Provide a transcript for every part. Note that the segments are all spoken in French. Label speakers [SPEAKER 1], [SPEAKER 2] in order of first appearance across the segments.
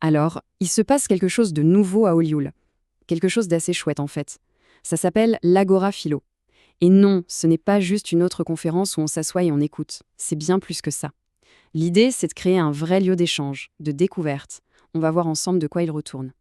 [SPEAKER 1] Alors, il se passe quelque chose de nouveau à Olioul. Quelque chose d'assez chouette en fait. Ça s'appelle l'Agora Philo. Et non, ce n'est pas juste une autre conférence où on s'assoit et on écoute. C'est bien plus que ça. L'idée, c'est de créer un vrai lieu d'échange, de découverte. On va voir ensemble de quoi il retourne.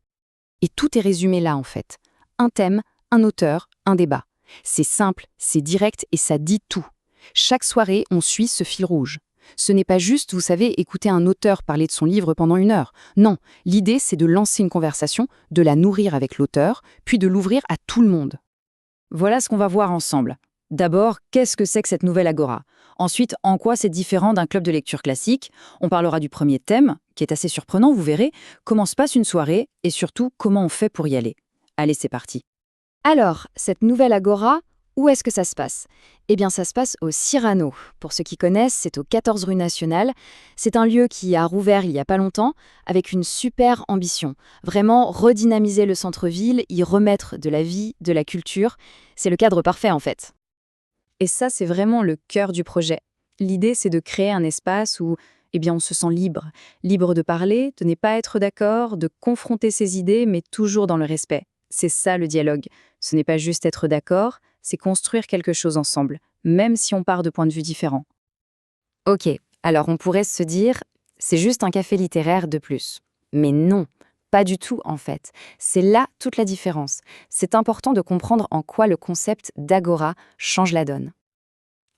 [SPEAKER 2] Et tout est résumé là en fait. Un thème, un auteur, un débat. C'est simple, c'est direct et ça dit tout. Chaque soirée, on suit ce fil rouge. Ce n'est pas juste, vous savez, écouter un auteur parler de son livre pendant 1 heure. Non, l'idée c'est de lancer une conversation, de la nourrir avec l'auteur, puis de l'ouvrir à tout le monde.
[SPEAKER 3] Voilà ce qu'on va voir ensemble. D'abord, qu'est-ce que c'est que cette nouvelle agora? Ensuite, en quoi c'est différent d'un club de lecture classique? On parlera du premier thème, qui est assez surprenant, vous verrez, comment se passe une soirée, et surtout, comment on fait pour y aller. Allez, c'est parti.
[SPEAKER 2] Alors, cette nouvelle agora, où est-ce que ça se passe? Eh bien, ça se passe au Cyrano. Pour ceux qui connaissent, c'est au 14 rue Nationale. C'est un lieu qui a rouvert il y a pas longtemps, avec une super ambition. Vraiment redynamiser le centre-ville, y remettre de la vie, de la culture. C'est le cadre parfait, en fait.
[SPEAKER 1] Et ça, c'est vraiment le cœur du projet. L'idée, c'est de créer un espace où on se sent libre. Libre de parler, de ne pas être d'accord, de confronter ses idées, mais toujours dans le respect. C'est ça le dialogue. Ce n'est pas juste être d'accord, c'est construire quelque chose ensemble, même si on part de points de vue différents.
[SPEAKER 2] Ok, alors on pourrait se dire, c'est juste un café littéraire de plus. Mais non, pas du tout en fait. C'est là toute la différence. C'est important de comprendre en quoi le concept d'agora change la donne.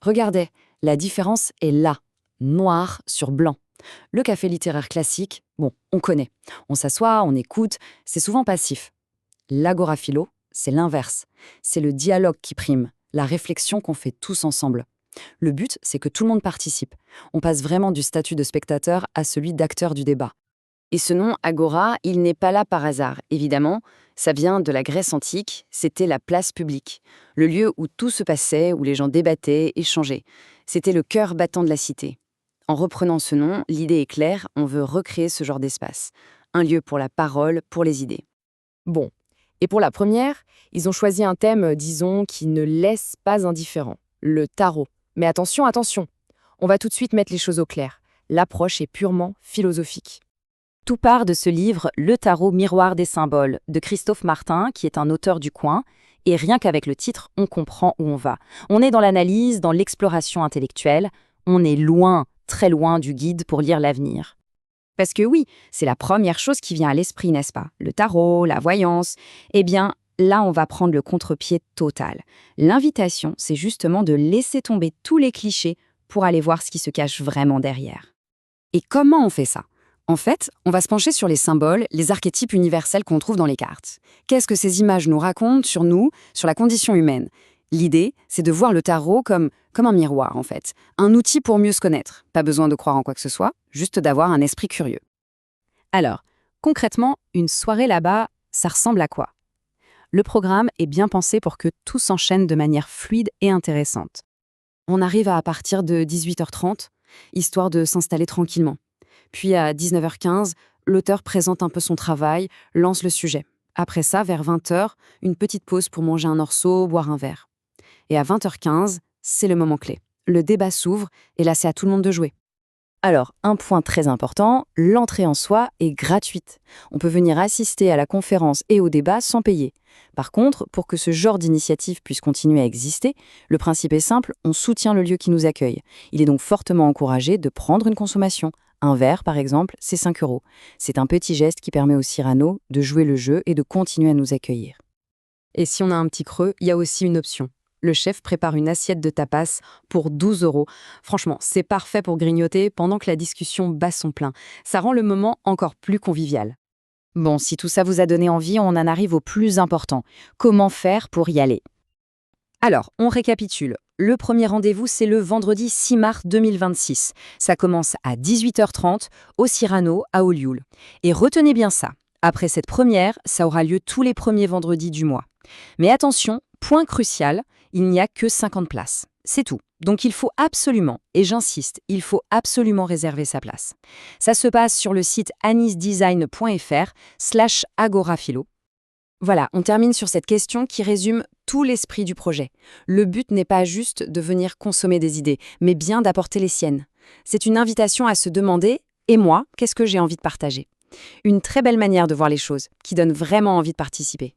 [SPEAKER 3] Regardez, la différence est là, noir sur blanc. Le café littéraire classique, bon, on connaît. On s'assoit, on écoute, c'est souvent passif. L'agora philo, c'est l'inverse. C'est le dialogue qui prime, la réflexion qu'on fait tous ensemble. Le but, c'est que tout le monde participe. On passe vraiment du statut de spectateur à celui d'acteur du débat.
[SPEAKER 4] Et ce nom, agora, il n'est pas là par hasard, évidemment. Ça vient de la Grèce antique, c'était la place publique, le lieu où tout se passait, où les gens débattaient, échangeaient. C'était le cœur battant de la cité. En reprenant ce nom, l'idée est claire, on veut recréer ce genre d'espace. Un lieu pour la parole, pour les idées.
[SPEAKER 5] Bon. Et pour la première, ils ont choisi un thème, disons, qui ne laisse pas indifférent. Le tarot. Mais attention, attention. On va tout de suite mettre les choses au clair. L'approche est purement philosophique.
[SPEAKER 3] Tout part de ce livre Le tarot miroir des symboles de Christophe Martin, qui est un auteur du coin, et rien qu'avec le titre, on comprend où on va. On est dans l'analyse, dans l'exploration intellectuelle, on est loin, très loin du guide pour lire l'avenir.
[SPEAKER 2] Parce que oui, c'est la première chose qui vient à l'esprit, n'est-ce pas? Le tarot, la voyance. Eh bien, là, on va prendre le contre-pied total. L'invitation, c'est justement de laisser tomber tous les clichés pour aller voir ce qui se cache vraiment derrière.
[SPEAKER 4] Et comment on fait ça? En fait, on va se pencher sur les symboles, les archétypes universels qu'on trouve dans les cartes. Qu'est-ce que ces images nous racontent sur nous, sur la condition humaine? L'idée, c'est de voir le tarot comme un miroir, en fait. Un outil pour mieux se connaître. Pas besoin de croire en quoi que ce soit, juste d'avoir un esprit curieux.
[SPEAKER 1] Alors, concrètement, une soirée là-bas, ça ressemble à quoi? Le programme est bien pensé pour que tout s'enchaîne de manière fluide et intéressante. On arrive à partir de 18h30, histoire de s'installer tranquillement. Puis à 19h15, l'auteur présente un peu son travail, lance le sujet. Après ça, vers 20h, une petite pause pour manger un morceau, boire un verre. Et à 20h15, c'est le moment clé. Le débat s'ouvre et là, c'est à tout le monde de jouer.
[SPEAKER 3] Alors, un point très important, l'entrée en soi est gratuite. On peut venir assister à la conférence et au débat sans payer. Par contre, pour que ce genre d'initiative puisse continuer à exister, le principe est simple, on soutient le lieu qui nous accueille. Il est donc fortement encouragé de prendre une consommation. Un verre, par exemple, c'est 5 €. C'est un petit geste qui permet au Cyrano de jouer le jeu et de continuer à nous accueillir.
[SPEAKER 1] Et si on a un petit creux, il y a aussi une option. Le chef prépare une assiette de tapas pour 12 €. Franchement, c'est parfait pour grignoter pendant que la discussion bat son plein. Ça rend le moment encore plus convivial.
[SPEAKER 3] Bon, si tout ça vous a donné envie, on en arrive au plus important. Comment faire pour y aller?
[SPEAKER 1] Alors, on récapitule. Le premier rendez-vous, c'est le vendredi 6 mars 2026. Ça commence à 18h30 au Cyrano à Olioul. Et retenez bien ça. Après cette première, ça aura lieu tous les premiers vendredis du mois. Mais attention, point crucial, il n'y a que 50 places. C'est tout. Donc il faut absolument, et j'insiste, il faut absolument réserver sa place. Ça se passe sur le site anisdesign.fr/agoraphilo. Voilà, on termine sur cette question qui résume tout l'esprit du projet. Le but n'est pas juste de venir consommer des idées, mais bien d'apporter les siennes. C'est une invitation à se demander « Et moi, qu'est-ce que j'ai envie de partager ?»
[SPEAKER 3] Une très belle manière de voir les choses, qui donne vraiment envie de participer.